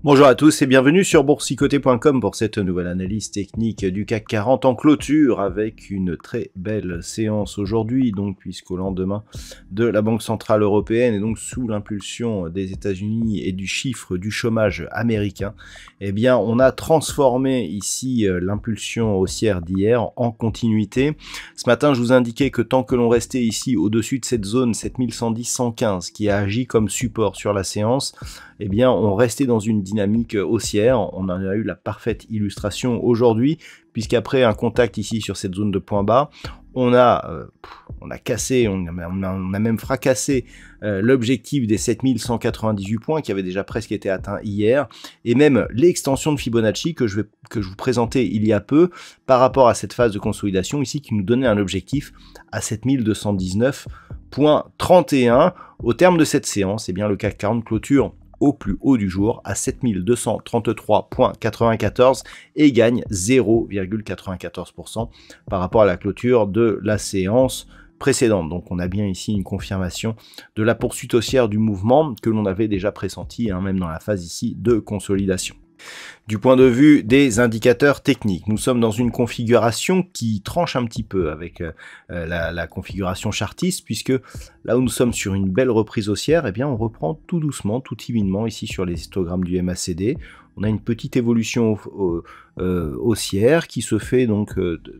Bonjour à tous et bienvenue sur boursicoté.com pour cette nouvelle analyse technique du CAC 40 en clôture avec une très belle séance aujourd'hui, donc puisqu'au lendemain de la Banque Centrale Européenne et donc sous l'impulsion des États-Unis et du chiffre du chômage américain, eh bien on a transformé ici l'impulsion haussière d'hier en continuité. Ce matin je vous indiquais que tant que l'on restait ici au-dessus de cette zone 7110-115 qui a agi comme support sur la séance, eh bien on restait dans une dynamique haussière. On en a eu la parfaite illustration aujourd'hui, puisqu'après un contact ici sur cette zone de point bas, on a cassé, on a même fracassé l'objectif des 7198 points qui avait déjà presque été atteint hier, et même l'extension de Fibonacci que je vous présentais il y a peu par rapport à cette phase de consolidation ici qui nous donnait un objectif à 7219,31. Au terme de cette séance, eh bien le CAC 40 clôture au plus haut du jour à 7233,94 et gagne 0,94% par rapport à la clôture de la séance précédente. Donc on a bien ici une confirmation de la poursuite haussière du mouvement que l'on avait déjà pressenti, même dans la phase ici de consolidation. Du point de vue des indicateurs techniques, nous sommes dans une configuration qui tranche un petit peu avec la configuration chartiste, puisque là où nous sommes sur une belle reprise haussière, eh bien on reprend tout doucement, tout timidement ici sur les histogrammes du MACD. On a une petite évolution haussière qui se fait donc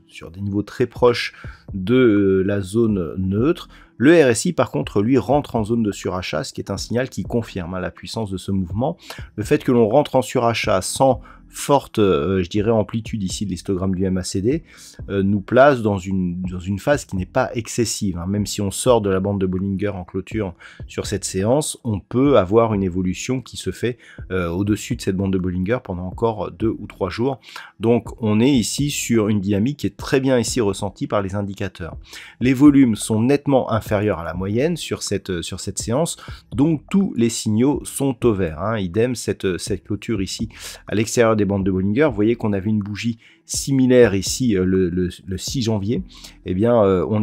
sur des niveaux très proches de la zone neutre. Le RSI par contre lui rentre en zone de surachat, ce qui est un signal qui confirme la puissance de ce mouvement. Le fait que l'on rentre en surachat sans forte, je dirais, amplitude ici de l'histogramme du MACD, nous place dans une phase qui n'est pas excessive. Même si on sort de la bande de Bollinger en clôture sur cette séance, on peut avoir une évolution qui se fait au-dessus de cette bande de Bollinger pendant encore 2 ou 3 jours. Donc on est ici sur une dynamique qui est très bien ici ressentie par les indicateurs. Les volumes sont nettement inférieurs à la moyenne sur cette séance, donc tous les signaux sont au vert. Idem cette clôture ici à l'extérieur des bandes de Bollinger. Vous voyez qu'on avait une bougie similaire ici le 6 janvier. Eh bien on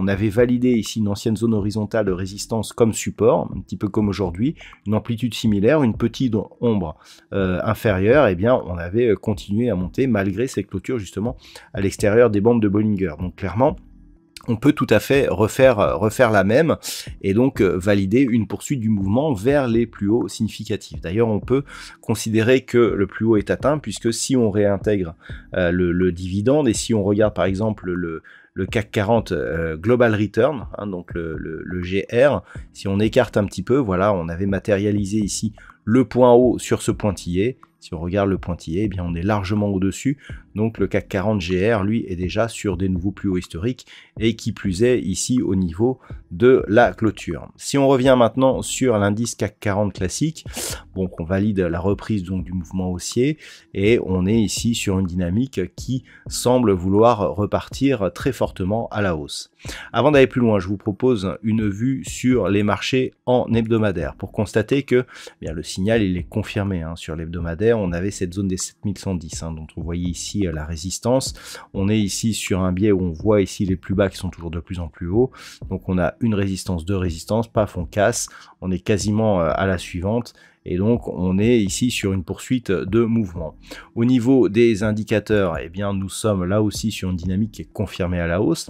avait validé ici une ancienne zone horizontale de résistance comme support, un petit peu comme aujourd'hui, une amplitude similaire, une petite ombre inférieure. Eh bien on avait continué à monter malgré ces clôtures justement à l'extérieur des bandes de Bollinger. Donc clairement on peut tout à fait refaire la même et donc valider une poursuite du mouvement vers les plus hauts significatifs. D'ailleurs, on peut considérer que le plus haut est atteint, puisque si on réintègre le dividende et si on regarde par exemple le CAC 40 Global Return, donc le GR, si on écarte un petit peu, voilà, on avait matérialisé ici le point haut sur ce pointillé. Si on regarde le pointillé, eh bien on est largement au-dessus. Donc le CAC 40 GR, lui, est déjà sur des nouveaux plus hauts historiques et qui plus est ici au niveau de la clôture. Si on revient maintenant sur l'indice CAC 40 classique, donc on valide la reprise donc du mouvement haussier et on est ici sur une dynamique qui semble vouloir repartir très fortement à la hausse. Avant d'aller plus loin, je vous propose une vue sur les marchés en hebdomadaire pour constater que bien, le signal il est confirmé sur l'hebdomadaire. On avait cette zone des 7110 dont on voyait ici la résistance. On est ici sur un biais où on voit ici les plus bas qui sont toujours de plus en plus hauts. Donc on a une résistance, deux résistances, paf, on casse. On est quasiment à la suivante. Et donc on est ici sur une poursuite de mouvement. Au niveau des indicateurs, eh bien nous sommes là aussi sur une dynamique qui est confirmée à la hausse.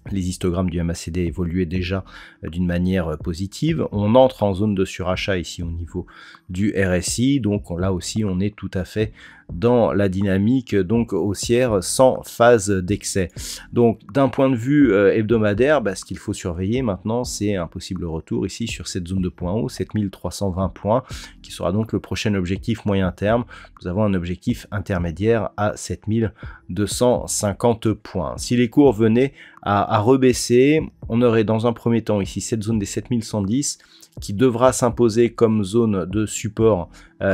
Les histogrammes du MACD évoluaient déjà d'une manière positive. On entre en zone de surachat ici au niveau du RSI. Donc là aussi, on est tout à fait dans la dynamique donc haussière sans phase d'excès. Donc d'un point de vue hebdomadaire, ce qu'il faut surveiller maintenant, c'est un possible retour ici sur cette zone de point haut, 7320 points, qui sera donc le prochain objectif moyen terme. Nous avons un objectif intermédiaire à 7250 points. Si les cours venaient à rebaisser, on aurait dans un premier temps ici cette zone des 7110 qui devra s'imposer comme zone de support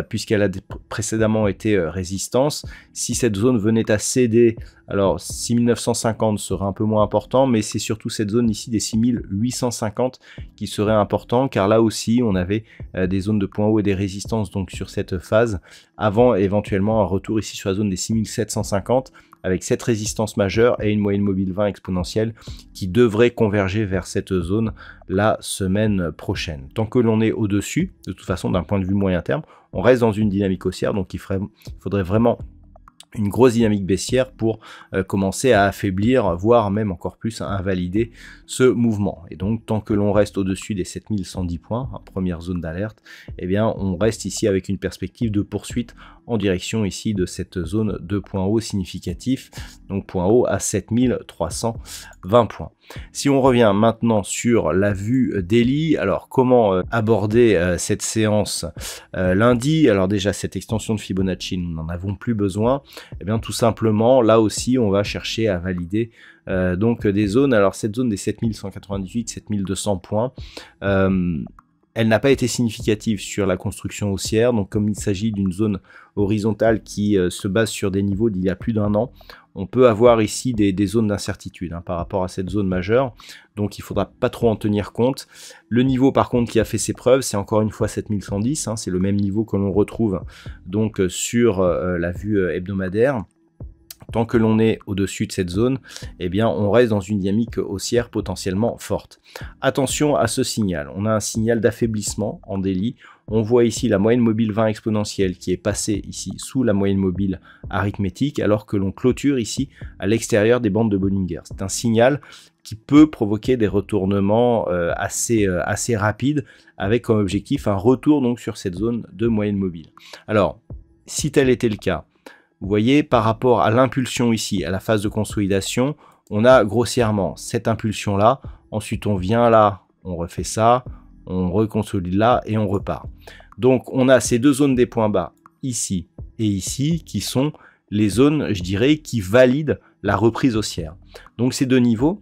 puisqu'elle a précédemment été résistance. Si cette zone venait à céder, alors 6950 serait un peu moins important, mais c'est surtout cette zone ici des 6850 qui serait important, car là aussi on avait des zones de point haut et des résistances donc sur cette phase, avant éventuellement un retour ici sur la zone des 6750, avec cette résistance majeure et une moyenne mobile 20 exponentielle qui devrait converger vers cette zone la semaine prochaine. Tant que l'on est au-dessus, de toute façon d'un point de vue moyen terme, on reste dans une dynamique haussière, donc il faudrait vraiment une grosse dynamique baissière pour commencer à affaiblir, voire même encore plus à invalider ce mouvement. Et donc tant que l'on reste au-dessus des 7110 points, première zone d'alerte, eh bien on reste ici avec une perspective de poursuite en direction ici de cette zone de point haut significatif, donc point haut à 7320 points. Si on revient maintenant sur la vue daily, alors comment aborder cette séance lundi? Alors déjà cette extension de Fibonacci, nous n'en avons plus besoin. Eh bien tout simplement, là aussi on va chercher à valider donc des zones. Alors cette zone des 7198, 7200 points, elle n'a pas été significative sur la construction haussière, donc comme il s'agit d'une zone horizontale qui se base sur des niveaux d'il y a plus d'un an, on peut avoir ici des zones d'incertitude par rapport à cette zone majeure, donc il ne faudra pas trop en tenir compte. Le niveau par contre qui a fait ses preuves, c'est encore une fois 7110, c'est le même niveau que l'on retrouve donc sur la vue hebdomadaire. Tant que l'on est au-dessus de cette zone, eh bien, on reste dans une dynamique haussière potentiellement forte. Attention à ce signal. On a un signal d'affaiblissement en daily. On voit ici la moyenne mobile 20 exponentielle qui est passée ici sous la moyenne mobile arithmétique, alors que l'on clôture ici à l'extérieur des bandes de Bollinger. C'est un signal qui peut provoquer des retournements assez rapides, avec comme objectif un retour donc sur cette zone de moyenne mobile. Alors, si tel était le cas, vous voyez, par rapport à l'impulsion ici, à la phase de consolidation, on a grossièrement cette impulsion-là. Ensuite, on vient là, on refait ça, on reconsolide là et on repart. Donc, on a ces deux zones des points bas, ici et ici, qui sont les zones, je dirais, qui valident la reprise haussière. Donc, ces deux niveaux,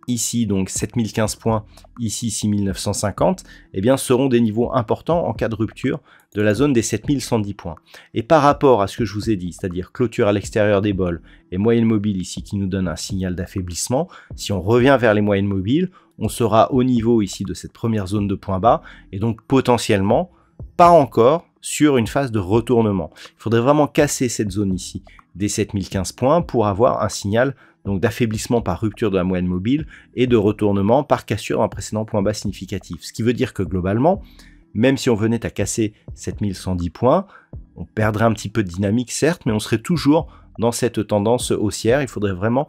ici donc 7015 points, ici 6950, eh bien seront des niveaux importants en cas de rupture de la zone des 7110 points. Et par rapport à ce que je vous ai dit, c'est-à-dire clôture à l'extérieur des bols et moyenne mobile ici qui nous donne un signal d'affaiblissement, si on revient vers les moyennes mobiles, on sera au niveau ici de cette première zone de point bas et donc potentiellement pas encore sur une phase de retournement. Il faudrait vraiment casser cette zone ici des 7015 points pour avoir un signal donc d'affaiblissement par rupture de la moyenne mobile et de retournement par cassure d'un précédent point bas significatif. Ce qui veut dire que globalement, même si on venait à casser 7110 points, on perdrait un petit peu de dynamique certes, mais on serait toujours dans cette tendance haussière. Il faudrait vraiment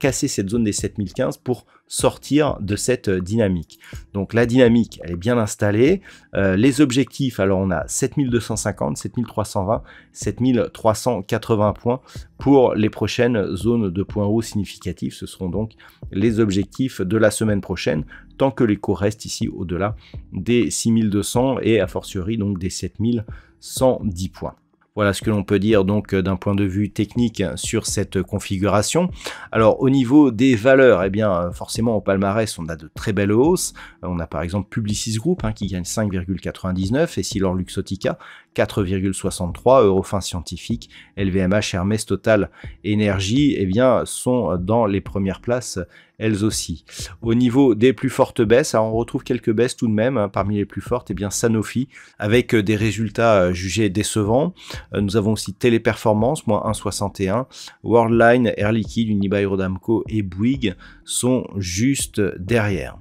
casser cette zone des 7015 pour sortir de cette dynamique. Donc la dynamique, elle est bien installée. Les objectifs, alors on a 7250, 7320, 7380 points pour les prochaines zones de points hauts significatifs. Ce seront donc les objectifs de la semaine prochaine, tant que les cours restent ici au-delà des 6200 et a fortiori donc des 7110 points. Voilà ce que l'on peut dire donc d'un point de vue technique sur cette configuration. Alors au niveau des valeurs, eh bien forcément au palmarès on a de très belles hausses. On a par exemple Publicis Group qui gagne 5,99, Essilor Luxottica 4,63, Eurofins Scientifique, LVMH, Hermès, Total Énergie sont dans les premières places elles aussi. Au niveau des plus fortes baisses, alors on retrouve quelques baisses tout de même, parmi les plus fortes, Sanofi, avec des résultats jugés décevants. Nous avons aussi Téléperformance, moins 1,61, Worldline, Air Liquide, Unibail-Rodamco et Bouygues sont juste derrière.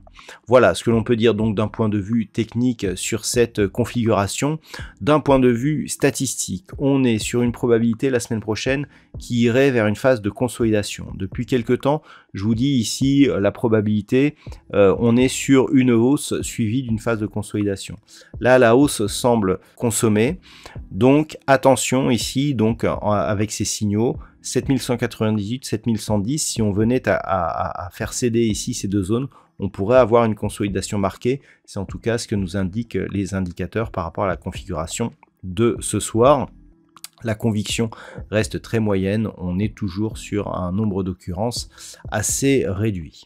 Voilà ce que l'on peut dire donc d'un point de vue technique sur cette configuration. D'un point de vue statistique, on est sur une probabilité la semaine prochaine qui irait vers une phase de consolidation. Depuis quelques temps, je vous dis ici la probabilité, on est sur une hausse suivie d'une phase de consolidation. Là, la hausse semble consommée, donc attention ici donc avec ces signaux. 7198, 7110, si on venait à faire céder ici ces deux zones, on pourrait avoir une consolidation marquée. C'est en tout cas ce que nous indiquent les indicateurs par rapport à la configuration de ce soir. La conviction reste très moyenne, on est toujours sur un nombre d'occurrences assez réduit.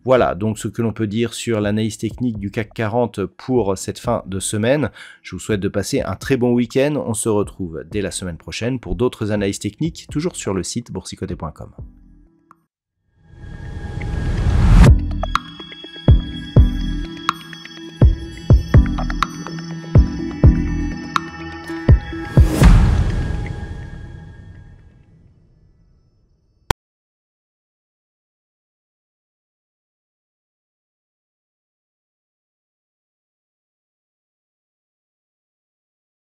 Voilà donc ce que l'on peut dire sur l'analyse technique du CAC 40 pour cette fin de semaine. Je vous souhaite de passer un très bon week-end. On se retrouve dès la semaine prochaine pour d'autres analyses techniques, toujours sur le site boursicoté.com.